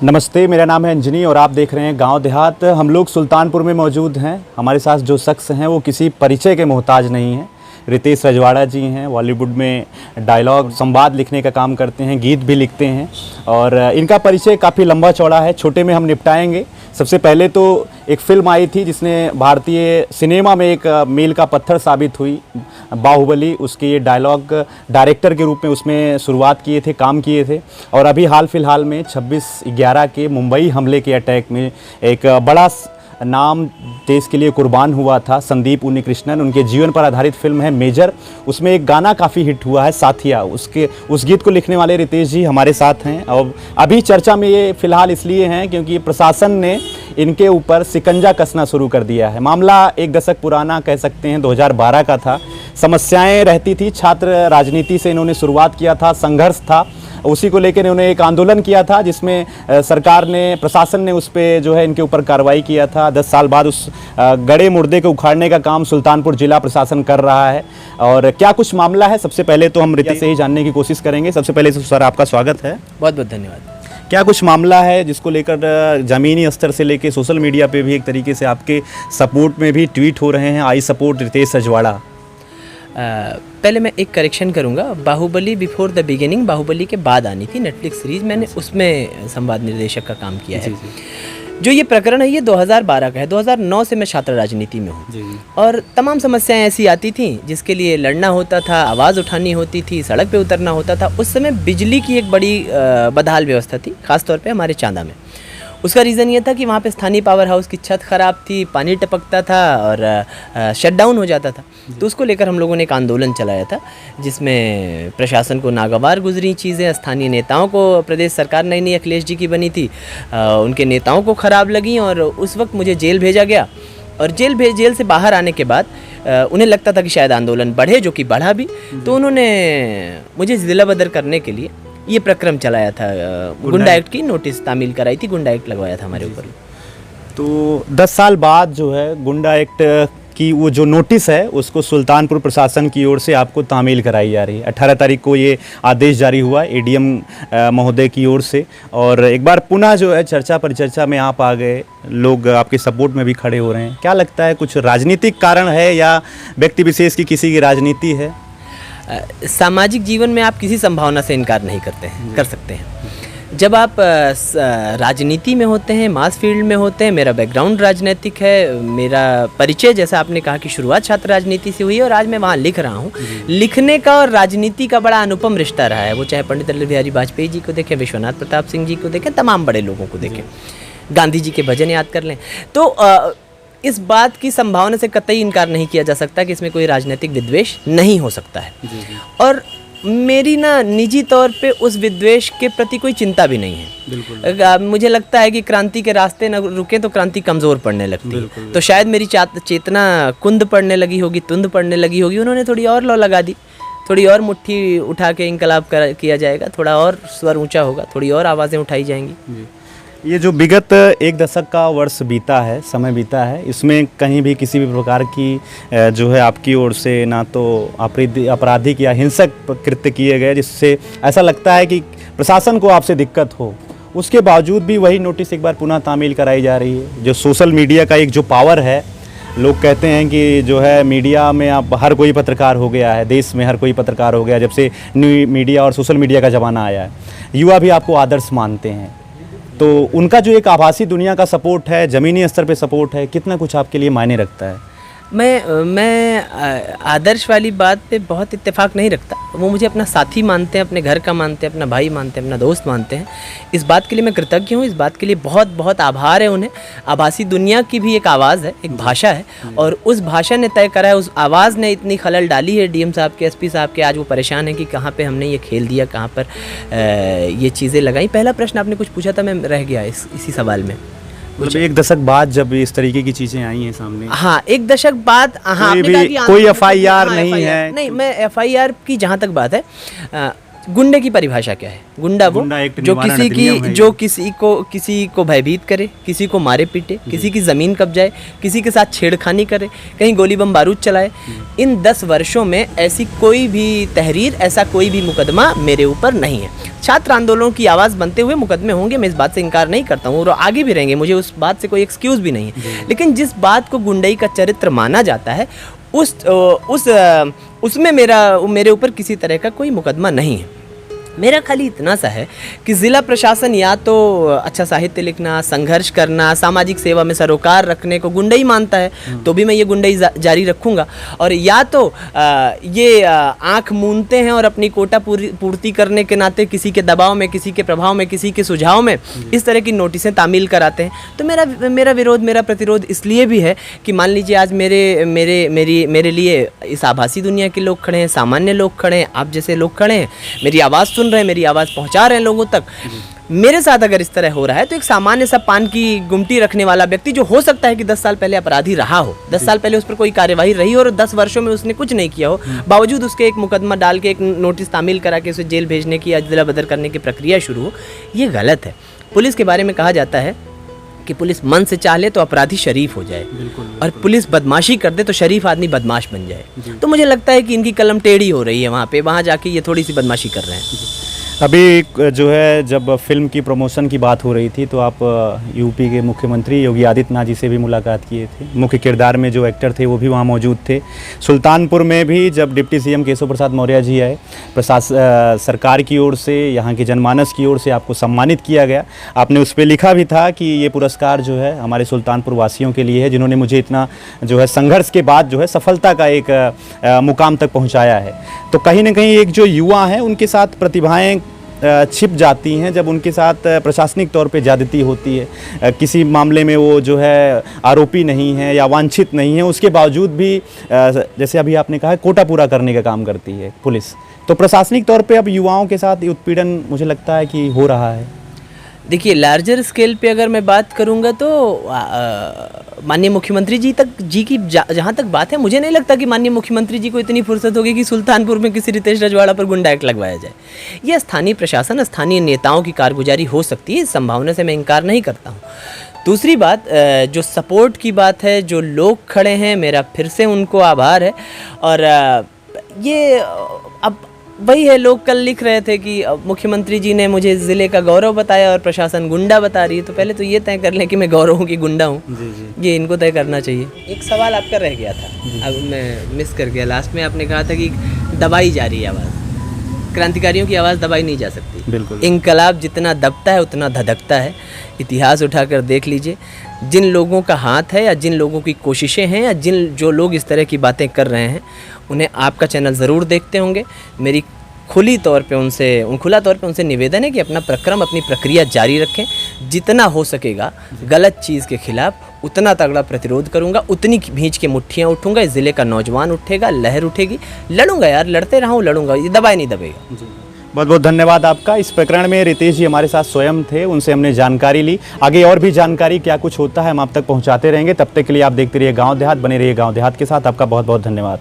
नमस्ते, मेरा नाम है अंजनी और आप देख रहे हैं गांव देहात। हम लोग सुल्तानपुर में मौजूद हैं। हमारे साथ जो शख्स हैं वो किसी परिचय के मोहताज नहीं हैं। रितेश रजवाड़ा जी हैं, बॉलीवुड में डायलॉग संवाद लिखने का काम करते हैं, गीत भी लिखते हैं और इनका परिचय काफ़ी लंबा चौड़ा है, छोटे में हम निपटाएंगे। सबसे पहले तो एक फ़िल्म आई थी जिसने भारतीय सिनेमा में एक मील का पत्थर साबित हुई, बाहुबली। उसके ये डायलॉग डायरेक्टर के रूप में उसमें शुरुआत किए थे, काम किए थे। और अभी हाल फिलहाल में 26/11 के मुंबई हमले के अटैक में एक बड़ा नाम देश के लिए कुर्बान हुआ था, संदीप उन्नीकृष्णन। उनके जीवन पर आधारित फिल्म है मेजर। उसमें एक गाना काफ़ी हिट हुआ है, साथिया। उस गीत को लिखने वाले रितेश जी हमारे साथ हैं और अभी चर्चा में ये फ़िलहाल इसलिए हैं क्योंकि प्रशासन ने इनके ऊपर शिकंजा कसना शुरू कर दिया है। मामला एक दशक पुराना कह सकते हैं, 2012 का था। समस्याएं रहती थी, छात्र राजनीति से इन्होंने शुरुआत किया था, संघर्ष था, उसी को लेकर इन्होंने एक आंदोलन किया था जिसमें सरकार ने, प्रशासन ने उस पर जो है इनके ऊपर कार्रवाई किया था। 10 साल बाद उस गड़े मुर्दे को उखाड़ने का काम सुल्तानपुर जिला प्रशासन कर रहा है। और क्या कुछ मामला है, सबसे पहले तो हम रितेश से ही जानने की कोशिश करेंगे। सबसे पहले सर आपका स्वागत है। बहुत बहुत धन्यवाद। क्या कुछ मामला है जिसको लेकर ज़मीनी स्तर से लेकर सोशल मीडिया पे भी एक तरीके से आपके सपोर्ट में भी ट्वीट हो रहे हैं, आई सपोर्ट रितेश रजवाड़ा? पहले मैं एक करेक्शन करूंगा। Baahubali before the beginning Baahubali के बाद आनी थी नेटफ्लिक्स सीरीज़, मैंने उसमें संवाद निर्देशक का काम किया है। जो ये प्रकरण है ये 2012 का है। 2009 से मैं छात्र राजनीति में हूँ और तमाम समस्याएं ऐसी आती थी जिसके लिए लड़ना होता था, आवाज़ उठानी होती थी, सड़क पे उतरना होता था। उस समय बिजली की एक बड़ी बदहाल व्यवस्था थी, ख़ासतौर पे हमारे चांदा में। उसका रीज़न ये था कि वहाँ पे स्थानीय पावर हाउस की छत ख़राब थी, पानी टपकता था और शटडाउन हो जाता था। तो उसको लेकर हम लोगों ने एक आंदोलन चलाया था जिसमें प्रशासन को नागवार गुजरी चीज़ें, स्थानीय नेताओं को, प्रदेश सरकार नई नई अखिलेश जी की बनी थी, उनके नेताओं को ख़राब लगी और उस वक्त मुझे जेल भेजा गया। और जेल से बाहर आने के बाद उन्हें लगता था कि शायद आंदोलन बढ़े, जो कि बढ़ा भी। तो उन्होंने मुझे ज़िला बदर करने के लिए ये प्रक्रम चलाया था, गुंडा एक्ट की नोटिस तामील कराई थी, गुंडा एक्ट लगवाया था हमारे ऊपर। तो 10 साल बाद जो है गुंडा एक्ट की वो जो नोटिस है उसको सुल्तानपुर प्रशासन की ओर से आपको तामील कराई जा रही है। 18 तारीख को ये आदेश जारी हुआ एडीएम महोदय की ओर से और एक बार पुनः जो है चर्चा परिचर्चा में आप आ गए, लोग आपके सपोर्ट में भी खड़े हो रहे हैं। क्या लगता है, कुछ राजनीतिक कारण है या व्यक्ति विशेष की किसी की राजनीति है? सामाजिक जीवन में आप किसी संभावना से इनकार नहीं कर सकते हैं। जब आप राजनीति में होते हैं, मास फील्ड में होते हैं, मेरा बैकग्राउंड राजनीतिक है, मेरा परिचय जैसा आपने कहा कि शुरुआत छात्र राजनीति से हुई है और आज मैं वहाँ लिख रहा हूँ। लिखने का और राजनीति का बड़ा अनुपम रिश्ता रहा है। वो चाहे पंडित अटल बिहारी वाजपेयी जी को देखें, विश्वनाथ प्रताप सिंह जी को देखें, तमाम बड़े लोगों को देखें, गांधी जी के भजन याद कर लें। तो इस बात की संभावना से कतई इनकार नहीं किया जा सकता कि इसमें कोई राजनीतिक विद्वेष नहीं हो सकता है। और मेरी ना निजी तौर पे उस विद्वेष के प्रति कोई चिंता भी नहीं है। बिल्कुल। मुझे लगता है कि क्रांति के रास्ते न रुके तो क्रांति कमज़ोर पड़ने लगती है। तो शायद मेरी चेतना कुंद पड़ने लगी होगी, तुंद पड़ने लगी होगी। उन्होंने थोड़ी और लौ लगा दी, थोड़ी और मुट्ठी उठा के इनकलाब किया जाएगा, थोड़ा और स्वर ऊँचा होगा, थोड़ी और आवाज़ें उठाई जाएंगी। ये जो विगत एक दशक का वर्ष बीता है, समय बीता है, इसमें कहीं भी किसी भी प्रकार की जो है आपकी ओर से ना तो आपराधिक या हिंसक कृत्य किए गए जिससे ऐसा लगता है कि प्रशासन को आपसे दिक्कत हो, उसके बावजूद भी वही नोटिस एक बार पुनः तामील कराई जा रही है। जो सोशल मीडिया का एक जो पावर है, लोग कहते हैं कि जो है मीडिया में अब हर कोई पत्रकार हो गया है, देश में हर कोई पत्रकार हो गया जब से न्यू मीडिया और सोशल मीडिया का ज़माना आया है। युवा भी आपको आदर्श मानते हैं, तो उनका जो एक आभासी दुनिया का सपोर्ट है, ज़मीनी स्तर पे सपोर्ट है, कितना कुछ आपके लिए मायने रखता है? मैं आदर्श वाली बात पे बहुत इत्तेफाक नहीं रखता। वो मुझे अपना साथी मानते हैं, अपने घर का मानते हैं, अपना भाई मानते हैं, अपना दोस्त मानते हैं। इस बात के लिए मैं कृतज्ञ हूँ, इस बात के लिए बहुत बहुत आभार है उन्हें। आभासी दुनिया की भी एक आवाज़ है, एक भाषा है और उस भाषा ने तय करा है, उस आवाज़ ने इतनी खलल डाली है डीएम साहब के, एसपी साहब के। आज वो परेशान है कि कहाँ पर हमने ये खेल दिया, कहाँ पर ये चीज़ें लगाई। पहला प्रश्न आपने कुछ पूछा था, मैं रह गया इसी सवाल में। मतलब एक दशक बाद जब इस तरीके की चीज़ें आई हैं सामने। हाँ, एक दशक बाद। हाँ, कोई एफआईआर नहीं है। नहीं, मैं एफआईआर की जहाँ तक बात है, गुंडे की परिभाषा क्या है? गुंडा वो गुंडा एक्ट जो निवारण किसी अधिनियम है की ये। जो किसी को भयभीत करे, किसी को मारे पीटे, किसी की ज़मीन कब्जाए, किसी के साथ छेड़खानी करे, कहीं गोली बम बारूद चलाए। इन 10 वर्षों में ऐसी कोई भी तहरीर, ऐसा कोई भी मुकदमा मेरे ऊपर नहीं है। छात्र आंदोलनों की आवाज़ बनते हुए मुकदमे होंगे, मैं इस बात से इनकार नहीं करता हूँ, और आगे भी रहेंगे, मुझे उस बात से कोई एक्सक्यूज़ भी नहीं है। लेकिन जिस बात को गुंडई का चरित्र माना जाता है उसमें मेरे ऊपर किसी तरह का कोई मुकदमा नहीं है। मेरा खाली इतना सा है कि ज़िला प्रशासन या तो अच्छा साहित्य लिखना, संघर्ष करना, सामाजिक सेवा में सरोकार रखने को गुंडई मानता है, तो भी मैं ये गुंडई जारी रखूँगा, और या तो ये आँख मूंदते हैं और अपनी कोटा पूर्ति करने के नाते किसी के दबाव में, किसी के प्रभाव में, किसी के सुझाव में इस तरह की नोटिसें तामील कराते हैं। तो मेरा विरोध, मेरा प्रतिरोध इसलिए भी है कि मान लीजिए आज मेरे लिए इस आभासी दुनिया के लोग खड़े हैं, सामान्य लोग खड़े हैं, आप जैसे लोग खड़े हैं, मेरी आवाज़ सुन रहे हैं, मेरी आवाज़ पहुंचा रहे हैं लोगों तक। मेरे साथ अगर इस तरह हो रहा है तो एक सामान्य सा पान की गुमटी रखने वाला व्यक्ति, जो हो सकता है कि 10 साल पहले अपराधी रहा हो, 10 साल पहले उस पर कोई कार्यवाही रही हो और 10 वर्षों में उसने कुछ नहीं किया हो, बावजूद उसके एक मुकदमा डाल के, एक नोटिस तामील करा के उसे जेल भेजने की या जिला बदर करने की प्रक्रिया शुरू हो, ये गलत है। पुलिस के बारे में कहा जाता है कि पुलिस मन से चाह ले तो अपराधी शरीफ हो जाए, और पुलिस बदमाशी कर दे तो शरीफ आदमी बदमाश बन जाए। तो मुझे लगता है कि इनकी कलम टेढ़ी हो रही है वहाँ जाके ये थोड़ी सी बदमाशी कर रहे हैं। अभी जो है, जब फिल्म की प्रमोशन की बात हो रही थी तो आप यूपी के मुख्यमंत्री योगी आदित्यनाथ जी से भी मुलाकात किए थे। मुख्य किरदार में जो एक्टर थे वो भी वहाँ मौजूद थे। सुल्तानपुर में भी जब डिप्टी सीएम केशव प्रसाद मौर्य जी आए, सरकार की ओर से, यहाँ के जनमानस की ओर से आपको सम्मानित किया गया। आपने उस पर लिखा भी था कि ये पुरस्कार जो है हमारे सुल्तानपुर वासियों के लिए है, जिन्होंने मुझे इतना जो है संघर्ष के बाद जो है सफलता का एक मुकाम तक पहुँचाया है। तो कहीं ना कहीं एक जो युवा हैं उनके साथ प्रतिभाएँ छिप जाती हैं जब उनके साथ प्रशासनिक तौर पे ज़्यादती होती है। किसी मामले में वो जो है आरोपी नहीं है या वांछित नहीं है, उसके बावजूद भी जैसे अभी आपने कहा कोटा पूरा करने का काम करती है पुलिस। तो प्रशासनिक तौर पे अब युवाओं के साथ उत्पीड़न मुझे लगता है कि हो रहा है। देखिए, लार्जर स्केल पे अगर मैं बात करूंगा तो माननीय मुख्यमंत्री जी की जहाँ तक बात है, मुझे नहीं लगता कि माननीय मुख्यमंत्री जी को इतनी फुर्सत होगी कि सुल्तानपुर में किसी रितेश रजवाड़ा पर गुंडा एक्ट लगवाया जाए। यह स्थानीय प्रशासन, स्थानीय नेताओं की कारगुजारी हो सकती है, इस संभावना से मैं इनकार नहीं करता हूँ। दूसरी बात, जो सपोर्ट की बात है, जो लोग खड़े हैं, मेरा फिर से उनको आभार है। और ये अब वही है, लोग कल लिख रहे थे कि मुख्यमंत्री जी ने मुझे ज़िले का गौरव बताया और प्रशासन गुंडा बता रही है। तो पहले तो ये तय कर लें कि मैं गौरव हूँ कि गुंडा हूँ, ये इनको तय करना चाहिए। एक सवाल आपका रह गया था, अब मैं मिस कर गया। लास्ट में आपने कहा था कि दबाई जा रही है आवाज़, क्रांतिकारियों की आवाज़ दबाई नहीं जा सकती। बिल्कुल। इंकलाब जितना दबता है उतना धधकता है। इतिहास उठाकर देख लीजिए, जिन लोगों का हाथ है या जिन लोगों की कोशिशें हैं या जो लोग इस तरह की बातें कर रहे हैं, उन्हें आपका चैनल ज़रूर देखते होंगे। मेरी खुला तौर पे उनसे निवेदन है कि अपना प्रक्रम, अपनी प्रक्रिया जारी रखें। जितना हो सकेगा गलत चीज़ के खिलाफ उतना तगड़ा प्रतिरोध करूंगा, उतनी भींच के मुट्ठियाँ उठूंगा। इस ज़िले का नौजवान उठेगा, लहर उठेगी, लड़ूंगा यार, लड़ते रहा हूँ, लड़ूंगा, ये दबाए नहीं दबेगा। बहुत बहुत धन्यवाद आपका। इस प्रकरण में रितेश जी हमारे साथ स्वयं थे, उनसे हमने जानकारी ली। आगे और भी जानकारी क्या कुछ होता है हम आप तक पहुंचाते रहेंगे। तब तक के लिए आप देखते रहिए गांव देहात, बने रहिए गांव देहात के साथ। आपका बहुत बहुत धन्यवाद।